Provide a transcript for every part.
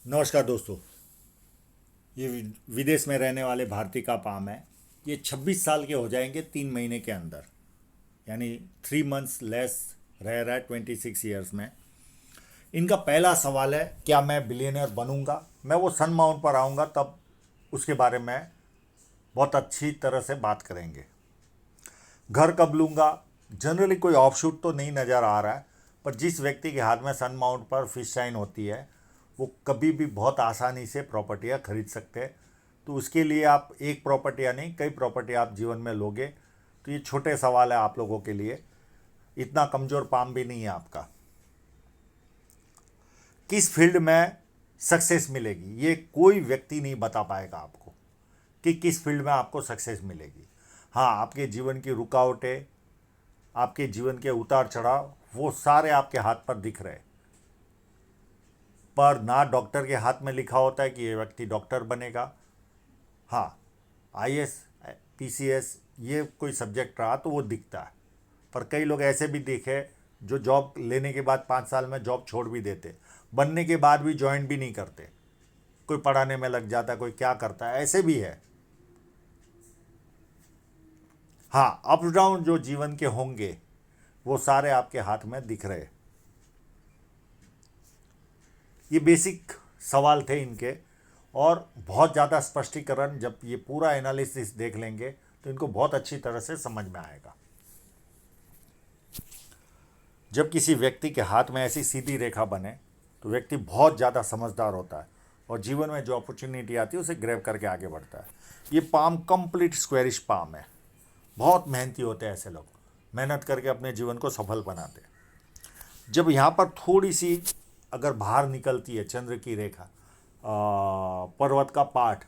नमस्कार दोस्तों। ये विदेश में रहने वाले भारतीय का पाम है। ये 26 साल के हो जाएंगे 3 महीने के अंदर, यानी 3 मंथ्स लेस रह रहा है 26 ईयर्स में। इनका पहला सवाल है, क्या मैं बिलियनर बनूंगा? मैं वो सन माउंट पर आऊँगा तब उसके बारे में बहुत अच्छी तरह से बात करेंगे। घर कब लूँगा? जनरली कोई ऑफशूट तो नहीं नज़र आ रहा है, पर जिस व्यक्ति के हाथ में सन माउंट पर फिश साइन होती है वो कभी भी बहुत आसानी से प्रॉपर्टियाँ खरीद सकते हैं। तो उसके लिए आप एक प्रॉपर्टियाँ नहीं, कई प्रॉपर्टी आप जीवन में लोगे। तो ये छोटे सवाल है आप लोगों के लिए, इतना कमज़ोर पाम भी नहीं है आपका। किस फील्ड में सक्सेस मिलेगी, ये कोई व्यक्ति नहीं बता पाएगा आपको कि किस फील्ड में आपको सक्सेस मिलेगी। हाँ, आपके जीवन की रुकावटें, आपके जीवन के उतार चढ़ाव, वो सारे आपके हाथ पर दिख रहे हैं। पर ना डॉक्टर के हाथ में लिखा होता है कि ये व्यक्ति डॉक्टर बनेगा। हाँ, आईएएस, पीसीएस, ये कोई सब्जेक्ट रहा तो वो दिखता है। पर कई लोग ऐसे भी देखे जो जॉब लेने के बाद 5 साल में जॉब छोड़ भी देते, बनने के बाद भी ज्वाइन भी नहीं करते। कोई पढ़ाने में लग जाता है, कोई क्या करता है, ऐसे भी है। हाँ, अप डाउन जो जीवन के होंगे वो सारे आपके हाथ में दिख रहे। ये बेसिक सवाल थे इनके, और बहुत ज़्यादा स्पष्टीकरण जब ये पूरा एनालिसिस देख लेंगे तो इनको बहुत अच्छी तरह से समझ में आएगा। जब किसी व्यक्ति के हाथ में ऐसी सीधी रेखा बने तो व्यक्ति बहुत ज़्यादा समझदार होता है और जीवन में जो अपॉर्चुनिटी आती है उसे ग्रैब करके आगे बढ़ता है। ये पाम कंप्लीट स्क्वेरिश पाम है। बहुत मेहनती होते हैं ऐसे लोग, मेहनत करके अपने जीवन को सफल बनाते हैं। जब यहाँ पर थोड़ी सी अगर बाहर निकलती है चंद्र की रेखा, पर्वत का पाठ,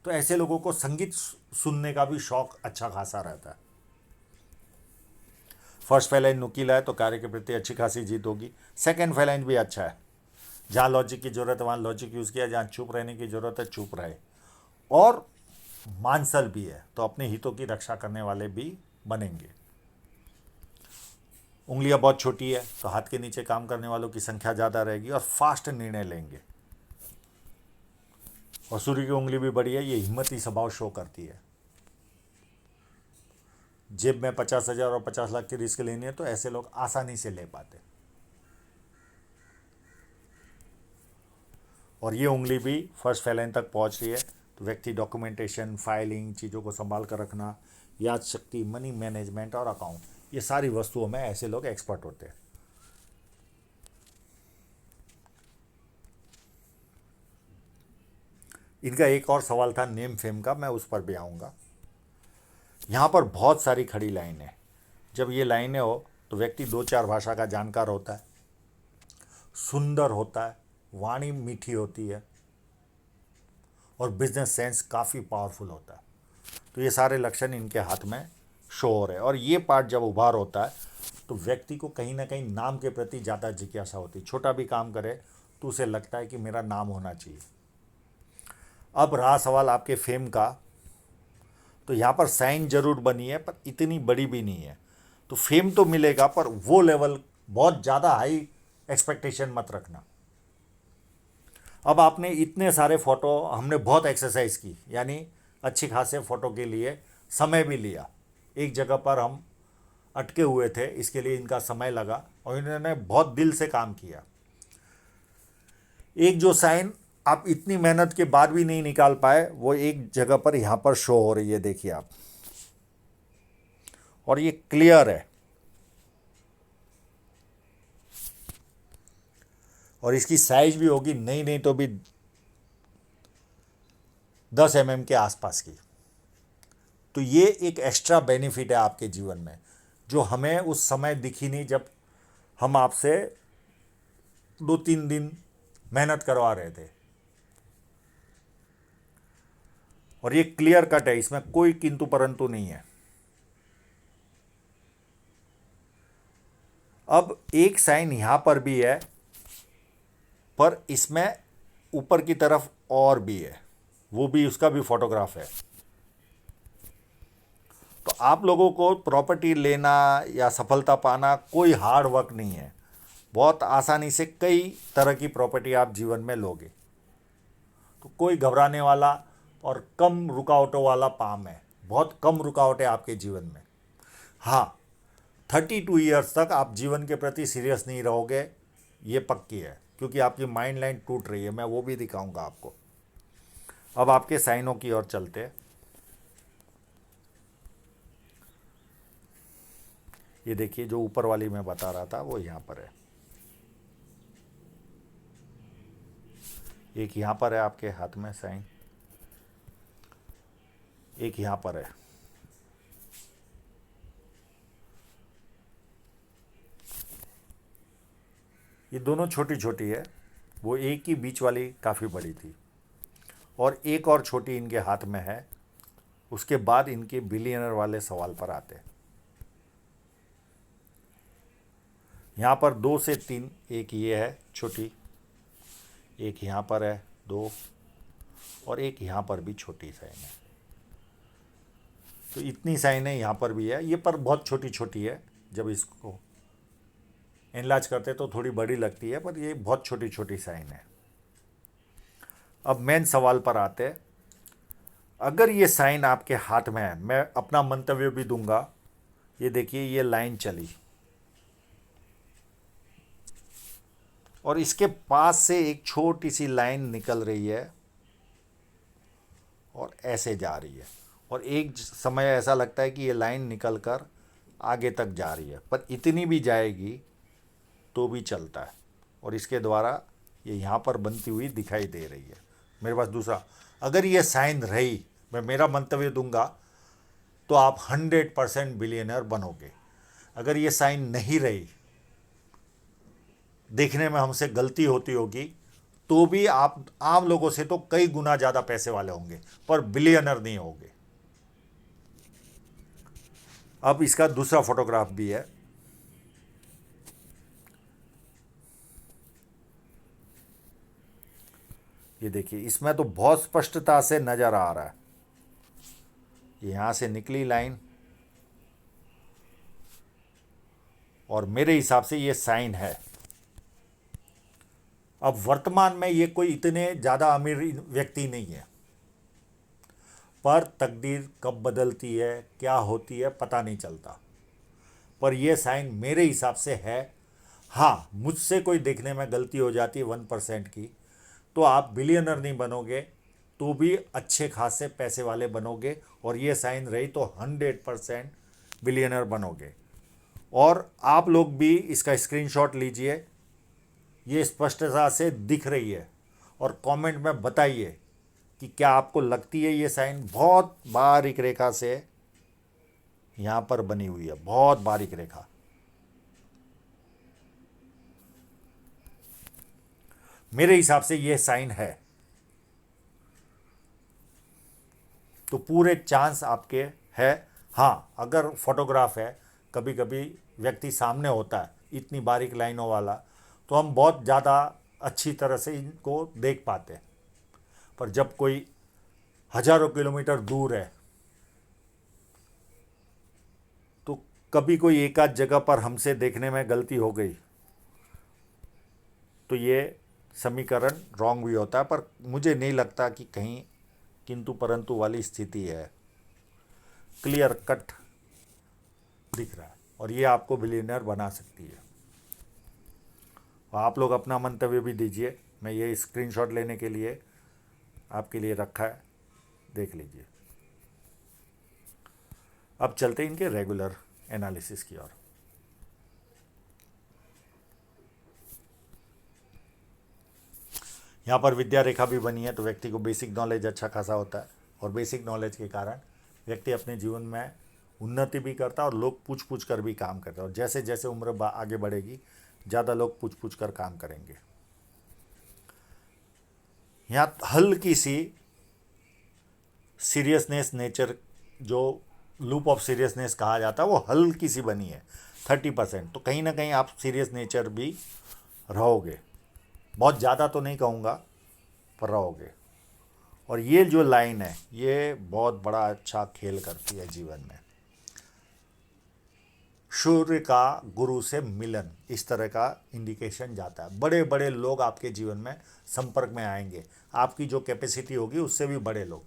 तो ऐसे लोगों को संगीत सुनने का भी शौक अच्छा खासा रहता है। फर्स्ट फेलाइन नुकीला है तो कार्य के प्रति अच्छी खासी जीत होगी। सेकंड फेलाइन भी अच्छा है, जहाँ लॉजिक की जरूरत है वहाँ लॉजिक यूज़ किया, जहाँ चुप रहने की जरूरत है चुप रहे। और मानसल भी है तो अपने हितों की रक्षा करने वाले भी बनेंगे। उंगलियां बहुत छोटी है तो हाथ के नीचे काम करने वालों की संख्या ज़्यादा रहेगी और फास्ट निर्णय लेंगे। और सूर्य की उंगली भी बड़ी है, ये हिम्मती स्वभाव शो करती है। जेब में 50,000 और 50 लाख की रिस्क लेनी है तो ऐसे लोग आसानी से ले पाते। और ये उंगली भी फर्स्ट फेलाइन तक पहुंच रही है तो व्यक्ति डॉक्यूमेंटेशन, फाइलिंग, चीज़ों को संभाल कर रखना, याद शक्ति, मनी मैनेजमेंट और अकाउंट, ये सारी वस्तुओं में ऐसे लोग एक्सपर्ट होते हैं। इनका एक और सवाल था नेम फेम का, मैं उस पर भी आऊँगा। यहाँ पर बहुत सारी खड़ी लाइनें। जब ये लाइनें हो तो व्यक्ति 2-4 भाषा का जानकार होता है, सुंदर होता है, वाणी मीठी होती है और बिजनेस सेंस काफ़ी पावरफुल होता है। तो ये सारे लक्षण इनके हाथ में शो हो रहे हैं। और ये पार्ट जब उभार होता है तो व्यक्ति को कहीं ना कहीं नाम के प्रति ज़्यादा जिज्ञासा होती है। छोटा भी काम करे तो उसे लगता है कि मेरा नाम होना चाहिए। अब रहा सवाल आपके फेम का, तो यहाँ पर साइन जरूर बनी है पर इतनी बड़ी भी नहीं है। तो फेम तो मिलेगा पर वो लेवल बहुत ज़्यादा हाई एक्सपेक्टेशन मत रखना। अब आपने इतने सारे फ़ोटो, हमने बहुत एक्सरसाइज की, यानी अच्छी खासे फ़ोटो के लिए समय भी लिया। एक जगह पर हम अटके हुए थे, इसके लिए इनका समय लगा और इन्होंने बहुत दिल से काम किया। एक जो साइन आप इतनी मेहनत के बाद भी नहीं निकाल पाए, वो एक जगह पर यहाँ पर शो हो रही है, देखिए आप। और ये क्लियर है और इसकी साइज भी होगी नहीं नहीं तो भी 10 mm के आसपास की। तो ये एक एक्स्ट्रा बेनिफिट है आपके जीवन में जो हमें उस समय दिखी नहीं जब हम आपसे 2-3 दिन मेहनत करवा रहे थे। और ये क्लियर कट है, इसमें कोई किंतु परंतु नहीं है। अब एक साइन यहां पर भी है पर इसमें ऊपर की तरफ और भी है, वो भी, उसका भी फोटोग्राफ है। तो आप लोगों को प्रॉपर्टी लेना या सफलता पाना कोई हार्ड वर्क नहीं है। बहुत आसानी से कई तरह की प्रॉपर्टी आप जीवन में लोगे। तो कोई घबराने वाला और कम रुकावटों वाला पाम है, बहुत कम रुकावट है आपके जीवन में। हाँ, 32 ईयर्स तक आप जीवन के प्रति सीरियस नहीं रहोगे, ये पक्की है, क्योंकि आपकी माइंड लाइन टूट रही है। मैं वो भी दिखाऊंगा आपको। अब आपके साइनों की ओर चलते हैं। ये देखिए, जो ऊपर वाली मैं बता रहा था वो यहाँ पर है। एक यहाँ पर है आपके हाथ में साइन, एक यहाँ पर है। ये दोनों छोटी छोटी है, वो एक ही बीच वाली काफ़ी बड़ी थी, और एक और छोटी इनके हाथ में है। उसके बाद इनके बिलियनर वाले सवाल पर आते हैं। यहाँ पर 2 से 3, एक ये है छोटी, एक यहाँ पर है 2, और एक यहाँ पर भी छोटी साइन है। तो इतनी साइनें यहाँ पर भी है। ये पर बहुत छोटी छोटी है, जब इसको एनलार्ज करते तो थोड़ी बड़ी लगती है, पर ये बहुत छोटी छोटी साइन है। अब मेन सवाल पर आते हैं। अगर ये साइन आपके हाथ में है, मैं अपना मंतव्य भी दूंगा। ये देखिए, ये लाइन चली और इसके पास से एक छोटी सी लाइन निकल रही है और ऐसे जा रही है, और एक समय ऐसा लगता है कि ये लाइन निकल कर आगे तक जा रही है, पर इतनी भी जाएगी तो भी चलता है, और इसके द्वारा ये यहाँ पर बनती हुई दिखाई दे रही है। मेरे पास दूसरा, अगर ये साइन रही, मैं मेरा मंतव्य दूंगा, तो आप 100% बिलियनर बनोगे। अगर ये साइन नहीं रही, देखने में हमसे गलती होती होगी, तो भी आप आम लोगों से तो कई गुना ज़्यादा पैसे वाले होंगे, पर बिलियनर नहीं होंगे। अब इसका दूसरा फोटोग्राफ भी है। ये देखिए, इसमें तो बहुत स्पष्टता से नज़र आ रहा है। यहाँ से निकली लाइन, और मेरे हिसाब से ये साइन है। अब वर्तमान में ये कोई इतने ज़्यादा अमीर व्यक्ति नहीं है, पर तकदीर कब बदलती है, क्या होती है, पता नहीं चलता। पर यह साइन मेरे हिसाब से है। हाँ, मुझसे कोई देखने में गलती हो जाती है 1% की, तो आप बिलियनर नहीं बनोगे, तो भी अच्छे खासे पैसे वाले बनोगे, और ये साइन रही तो 100% बिलियनर बनोगे। और आप लोग भी इसका स्क्रीनशॉट लीजिए, ये स्पष्टता से दिख रही है, और कमेंट में बताइए कि क्या आपको लगती है ये साइन बहुत बारीक रेखा से यहाँ पर बनी हुई है, बहुत बारीक रेखा। मेरे हिसाब से ये साइन है, तो पूरे चांस आपके है। हाँ, अगर फोटोग्राफ है, कभी कभी व्यक्ति सामने होता है इतनी बारीक लाइनों वाला, तो हम बहुत ज़्यादा अच्छी तरह से इनको देख पाते हैं। पर जब कोई हजारों किलोमीटर दूर है, तो कभी कोई एक आध जगह पर हमसे देखने में गलती हो गई, तो ये समीकरण रॉन्ग भी होता है। पर मुझे नहीं लगता कि कहीं किंतु परंतु वाली स्थिति है। क्लियर कट दिख रहा है, और ये आपको बिलियनर बना सकती है। आप लोग अपना मंतव्य भी दीजिए। मैं ये स्क्रीनशॉट लेने के लिए आपके लिए रखा है, देख लीजिए। अब चलते हैं इनके रेगुलर एनालिसिस की ओर। यहाँ पर विद्या रेखा भी बनी है, तो व्यक्ति को बेसिक नॉलेज अच्छा खासा होता है, और बेसिक नॉलेज के कारण व्यक्ति अपने जीवन में उन्नति भी करता है, और लोग पूछ पूछ कर भी काम करते हैं। और जैसे जैसे उम्र आगे बढ़ेगी, ज़्यादा लोग पूछ पूछ कर काम करेंगे। यहाँ हल्की सी सीरियसनेस नेचर, जो लूप ऑफ सीरियसनेस कहा जाता है, वो हल्की सी बनी है 30%। तो कहीं ना कहीं आप सीरियस नेचर भी रहोगे, बहुत ज़्यादा तो नहीं कहूँगा, पर रहोगे। और ये जो लाइन है, ये बहुत बड़ा अच्छा खेल करती है जीवन में। सूर्य का गुरु से मिलन, इस तरह का इंडिकेशन जाता है। बड़े बड़े लोग आपके जीवन में संपर्क में आएंगे, आपकी जो कैपेसिटी होगी उससे भी बड़े लोग,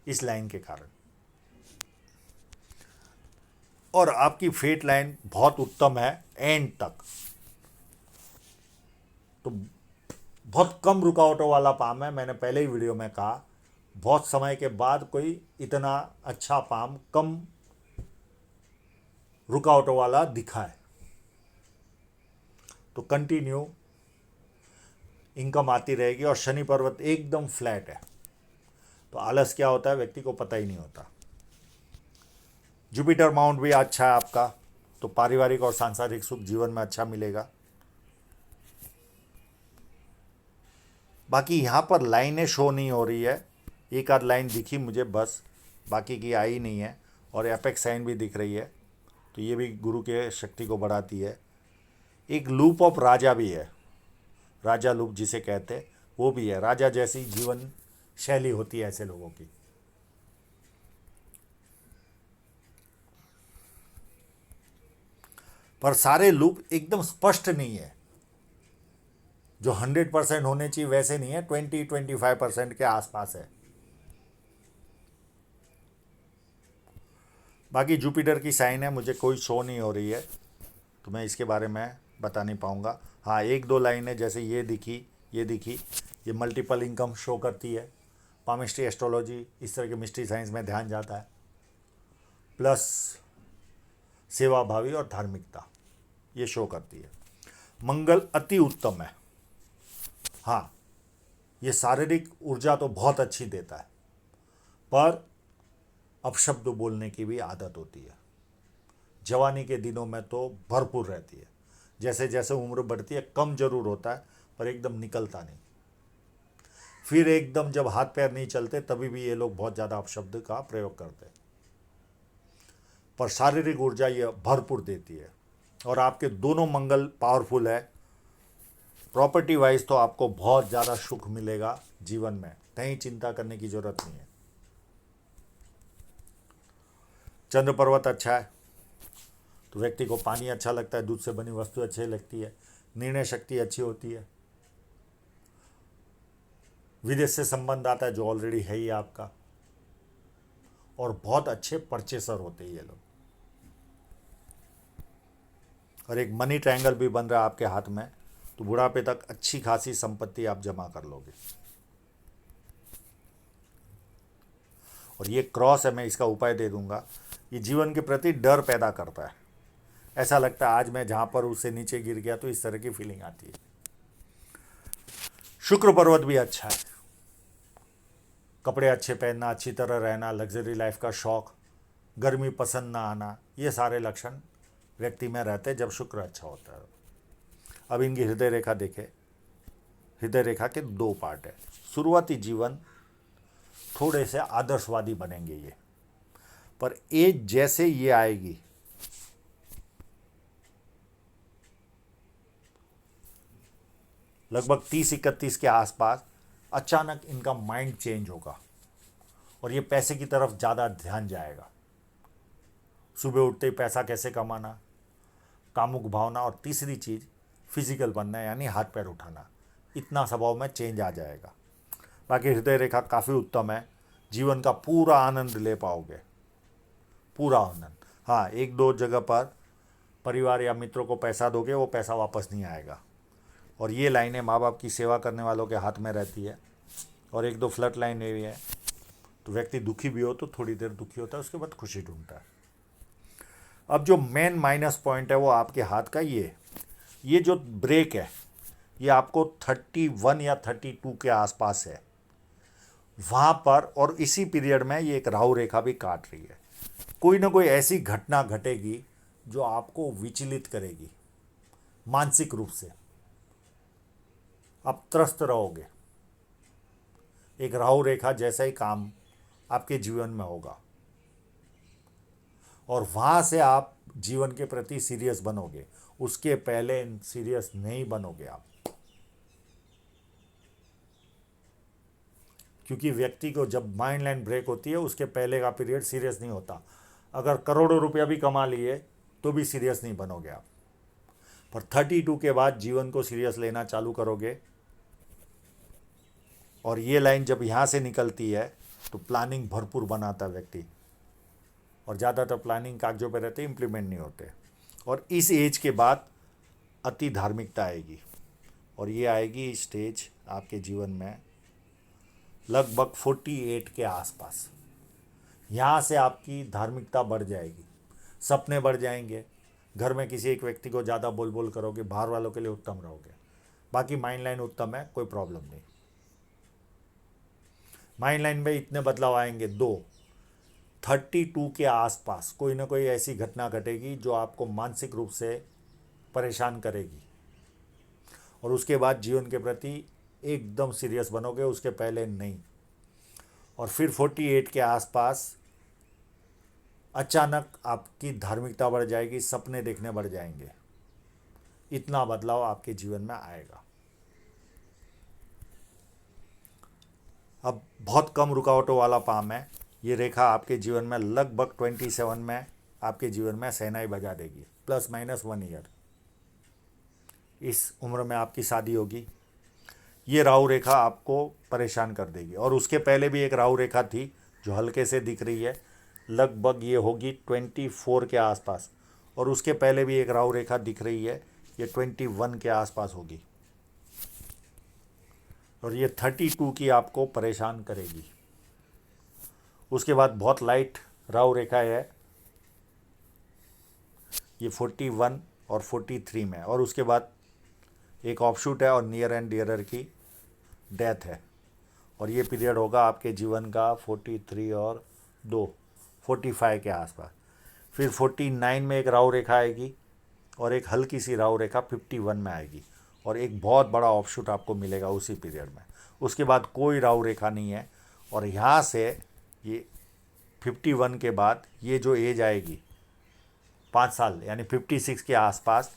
इस लाइन के कारण। और आपकी फेट लाइन बहुत उत्तम है एंड तक, तो बहुत कम रुकावटों वाला पाम है। मैंने पहले ही वीडियो में कहा, बहुत समय के बाद कोई इतना अच्छा पाम कम रुकावटों वाला दिखा है। तो कंटिन्यू इनकम आती रहेगी। और शनि पर्वत एकदम फ्लैट है, तो आलस क्या होता है व्यक्ति को पता ही नहीं होता। जुपिटर माउंट भी अच्छा है आपका, तो पारिवारिक और सांसारिक सुख जीवन में अच्छा मिलेगा। बाकी यहाँ पर लाइनें शो नहीं हो रही है, एक आध लाइन दिखी मुझे बस, बाकी की आई नहीं है। और एपेक्स साइन भी दिख रही है, तो ये भी गुरु के शक्ति को बढ़ाती है। एक लूप ऑफ राजा भी है, राजा लूप जिसे कहते हैं, वो भी है। राजा जैसी जीवन शैली होती है ऐसे लोगों की। पर सारे लूप एकदम स्पष्ट नहीं है, जो 100% होने चाहिए वैसे नहीं है, 20-25% के आसपास है। बाकी जुपिटर की साइन है, मुझे कोई शो नहीं हो रही है, तो मैं इसके बारे में बता नहीं पाऊँगा। हाँ, एक दो लाइनें जैसे ये दिखी, ये दिखी, ये मल्टीपल इनकम शो करती है। पामिस्ट्री, एस्ट्रोलॉजी, इस तरह के मिस्ट्री साइंस में ध्यान जाता है। प्लस सेवा भावी और धार्मिकता ये शो करती है। मंगल अति उत्तम है। हाँ, ये शारीरिक ऊर्जा तो बहुत अच्छी देता है, पर अपशब्द बोलने की भी आदत होती है। जवानी के दिनों में तो भरपूर रहती है, जैसे जैसे उम्र बढ़ती है कम जरूर होता है, पर एकदम निकलता नहीं। फिर एकदम जब हाथ पैर नहीं चलते तभी भी ये लोग बहुत ज़्यादा अपशब्द का प्रयोग करते हैं, पर शारीरिक ऊर्जा ये भरपूर देती है। और आपके दोनों मंगल पावरफुल है। प्रॉपर्टी वाइज तो आपको बहुत ज़्यादा सुख मिलेगा जीवन में, कहीं चिंता करने की ज़रूरत नहीं है। चंद्र पर्वत अच्छा है, तो व्यक्ति को पानी अच्छा लगता है, दूध से बनी वस्तु अच्छी लगती है, निर्णय शक्ति अच्छी होती है, विदेश से संबंध आता है जो ऑलरेडी है ही आपका, और बहुत अच्छे परचेसर होते हैं ये लोग। और एक मनी ट्रायंगल भी बन रहा है आपके हाथ में, तो बुढ़ापे तक अच्छी खासी संपत्ति आप जमा कर लोगे। और ये क्रॉस है, मैं इसका उपाय दे दूंगा। ये जीवन के प्रति डर पैदा करता है, ऐसा लगता है आज मैं जहाँ पर उससे नीचे गिर गया, तो इस तरह की फीलिंग आती है। शुक्र पर्वत भी अच्छा है, कपड़े अच्छे पहनना, अच्छी तरह रहना, लग्जरी लाइफ का शौक, गर्मी पसंद ना आना, ये सारे लक्षण व्यक्ति में रहते हैं जब शुक्र अच्छा होता है। अब इनकी हृदय रेखा देखें, हृदय रेखा के दो पार्ट है। शुरुआती जीवन थोड़े से आदर्शवादी बनेंगे ये, पर एज जैसे ये आएगी, लगभग 30-31 के आसपास, अचानक इनका माइंड चेंज होगा और ये पैसे की तरफ ज़्यादा ध्यान जाएगा। सुबह उठते ही पैसा कैसे कमाना, कामुक भावना, और तीसरी चीज़ फिजिकल बनना, यानी हाथ पैर उठाना, इतना स्वभाव में चेंज आ जाएगा। बाकी हृदय रेखा काफ़ी उत्तम है, जीवन का पूरा आनंद ले पाओगे, पूरा आनंद। हाँ, एक दो जगह पर परिवार या मित्रों को पैसा दोगे, वो पैसा वापस नहीं आएगा। और ये लाइनें माँ बाप की सेवा करने वालों के हाथ में रहती है। और एक दो फ्लड लाइनें भी हैं, तो व्यक्ति दुखी भी हो तो थोड़ी देर दुखी होता है, उसके बाद खुशी ढूंढता है। अब जो मेन माइनस पॉइंट है वो आपके हाथ का ये जो ब्रेक है, ये आपको 31 या 32 के आसपास है वहाँ पर। और इसी पीरियड में ये एक राहु रेखा भी काट रही है। कोई ना कोई ऐसी घटना घटेगी जो आपको विचलित करेगी, मानसिक रूप से आप त्रस्त रहोगे। एक राहु रेखा जैसा ही काम आपके जीवन में होगा, और वहाँ से आप जीवन के प्रति सीरियस बनोगे, उसके पहले सीरियस नहीं बनोगे आप। क्योंकि व्यक्ति को जब माइंड लाइन ब्रेक होती है उसके पहले का पीरियड सीरियस नहीं होता। अगर करोड़ों रुपया भी कमा लिए तो भी सीरियस नहीं बनोगे आप। पर 32 के बाद जीवन को सीरियस लेना चालू करोगे। और ये लाइन जब यहाँ से निकलती है तो प्लानिंग भरपूर बनाता है व्यक्ति, और ज़्यादातर प्लानिंग कागजों पे रहते, इम्प्लीमेंट नहीं होते। और इस एज के बाद अति धार्मिकता आएगी, और ये आएगी स्टेज आपके जीवन में लगभग 48 के आसपास। यहाँ से आपकी धार्मिकता बढ़ जाएगी, सपने बढ़ जाएंगे, घर में किसी एक व्यक्ति को ज़्यादा बोल बोल करोगे, बाहर वालों के लिए उत्तम रहोगे। बाकी माइंड लाइन उत्तम है, कोई प्रॉब्लम नहीं। माइंड लाइन में इतने बदलाव आएंगे, 32 के आसपास कोई ना कोई ऐसी घटना घटेगी जो आपको मानसिक रूप से परेशान करेगी, और उसके बाद जीवन के प्रति एकदम सीरियस बनोगे, उसके पहले नहीं। और फिर 48 के आसपास अचानक आपकी धार्मिकता बढ़ जाएगी, सपने देखने बढ़ जाएंगे। इतना बदलाव आपके जीवन में आएगा। अब बहुत कम रुकावटों वाला पाम है। ये रेखा आपके जीवन में लगभग 27 में आपके जीवन में शहनाई बजा देगी, ±1 ईयर। इस उम्र में आपकी शादी होगी। ये राहु रेखा आपको परेशान कर देगी। और उसके पहले भी एक राहु रेखा थी जो हल्के से दिख रही है, लगभग ये होगी 24 के आसपास। और उसके पहले भी एक राहु रेखा दिख रही है, ये 21 के आसपास होगी। और ये 32 की आपको परेशान करेगी। उसके बाद बहुत लाइट राहु रेखा है, ये 41 और 43 में। और उसके बाद एक ऑफशूट है और नियर एंड डियरर की डेथ है। और ये पीरियड होगा आपके जीवन का 43 और 45 के आसपास। फिर 49 में एक राहु रेखा आएगी, और एक हल्की सी राहु रेखा 51 में आएगी, और एक बहुत बड़ा ऑफशूट आपको मिलेगा उसी पीरियड में। उसके बाद कोई राहु रेखा नहीं है। और यहाँ से ये 51 के बाद ये जो एज आएगी 5 साल, यानी 56 के आसपास,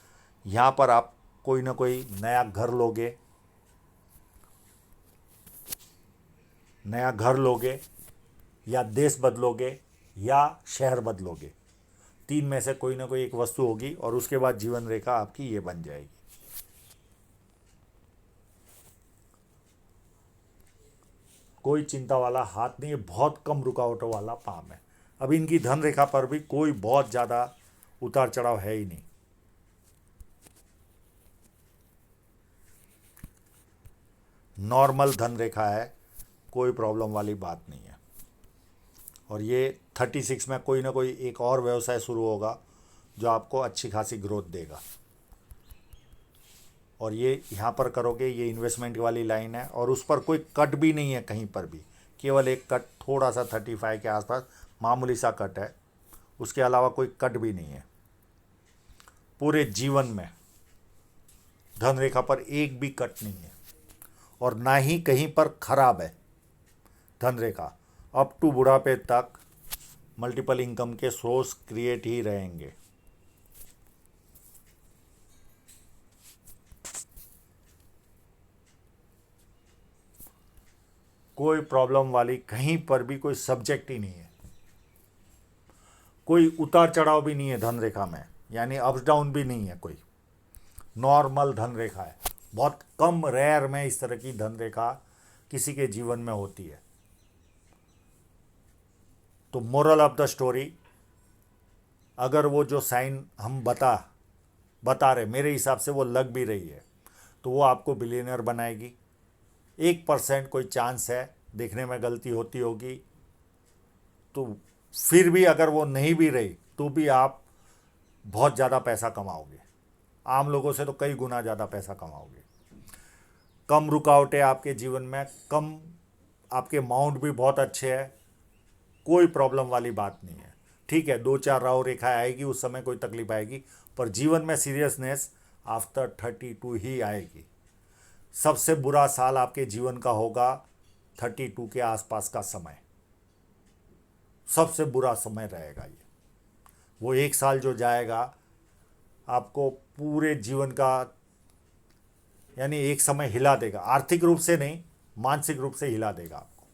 यहाँ पर आप कोई ना कोई नया घर लोगे, या देश बदलोगे, या शहर बदलोगे। 3 में से कोई ना कोई एक वस्तु होगी, और उसके बाद जीवन रेखा आपकी ये बन जाएगी। कोई चिंता वाला हाथ नहीं है, बहुत कम रुकावटों वाला पाम है। अब इनकी धन रेखा पर भी कोई बहुत ज़्यादा उतार चढ़ाव है ही नहीं। नॉर्मल धन रेखा है, कोई प्रॉब्लम वाली बात नहीं है। और ये 36 में कोई ना कोई एक और व्यवसाय शुरू होगा जो आपको अच्छी खासी ग्रोथ देगा। और ये यहाँ पर करोगे, ये इन्वेस्टमेंट वाली लाइन है, और उस पर कोई कट भी नहीं है कहीं पर भी, केवल एक कट थोड़ा सा 35 के आसपास मामूली सा कट है, उसके अलावा कोई कट भी नहीं है। पूरे जीवन में धन रेखा पर एक भी कट नहीं है, और ना ही कहीं पर खराब है धन रेखा। अप टू बुढ़ापे तक मल्टीपल इनकम के सोर्स क्रिएट ही रहेंगे। कोई प्रॉब्लम वाली कहीं पर भी कोई सब्जेक्ट ही नहीं है, कोई उतार चढ़ाव भी नहीं है धन रेखा में, यानी अप्स डाउन भी नहीं है कोई। नॉर्मल धन रेखा है। बहुत कम, रेयर में इस तरह की धन रेखा किसी के जीवन में होती है। तो मोरल ऑफ द स्टोरी, अगर वो जो साइन हम बता रहे, मेरे हिसाब से वो लग भी रही है, तो वो आपको बिलियनर बनाएगी। 1% कोई चांस है, देखने में गलती होती होगी, तो फिर भी अगर वो नहीं भी रही तो भी आप बहुत ज़्यादा पैसा कमाओगे। आम लोगों से तो कई गुना ज़्यादा पैसा कमाओगे। कम रुकावटें आपके जीवन में, कम, आपके अमाउंट भी बहुत अच्छे हैं, कोई प्रॉब्लम वाली बात नहीं है। ठीक है, 2-4 राहु रेखा आएगी, उस समय कोई तकलीफ आएगी, पर जीवन में सीरियसनेस आफ्टर 32 ही आएगी। सबसे बुरा साल आपके जीवन का होगा 32 के आसपास का समय, सबसे बुरा समय रहेगा ये। वो एक साल जो जाएगा आपको पूरे जीवन का, यानी एक समय हिला देगा। आर्थिक रूप से नहीं, मानसिक रूप से हिला देगा आपको।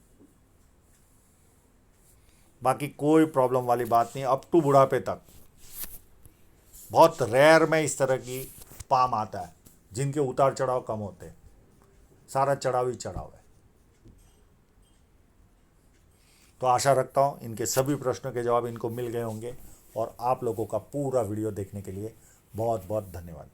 बाकी कोई प्रॉब्लम वाली बात नहीं, अप टू बुढ़ापे तक। बहुत रेयर में इस तरह की पाम आता है जिनके उतार चढ़ाव कम होते हैं, सारा चढ़ाव ही चढ़ाव है। तो आशा रखता हूँ इनके सभी प्रश्नों के जवाब इनको मिल गए होंगे, और आप लोगों का पूरा वीडियो देखने के लिए बहुत बहुत धन्यवाद।